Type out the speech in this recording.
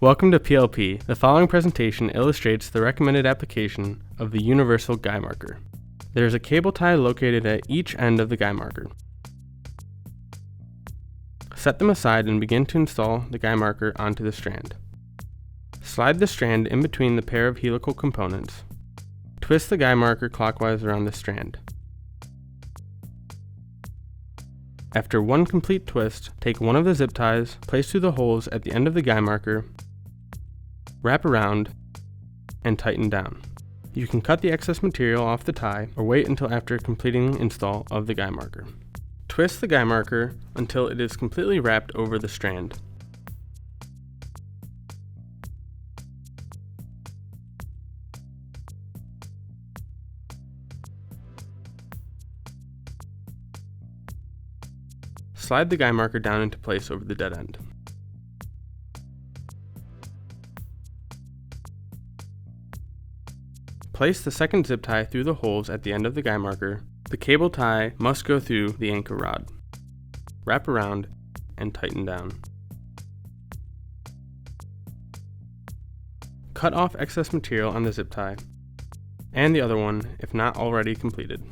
Welcome to PLP. The following presentation illustrates the recommended application of the universal guy marker. There is a cable tie located at each end of the guy marker. Set them aside and begin to install the guy marker onto the strand. Slide the strand in between the pair of helical components. Twist the guy marker clockwise around the strand. After one complete twist, take one of the zip ties, place through the holes at the end of the guy marker, wrap around, and tighten down. You can cut the excess material off the tie or wait until after completing install of the guy marker. Twist the guy marker until it is completely wrapped over the strand. Slide the guy marker down into place over the dead end. Place the second zip tie through the holes at the end of the guy marker. The cable tie must go through the anchor rod. Wrap around and tighten down. Cut off excess material on the zip tie and the other one if not already completed.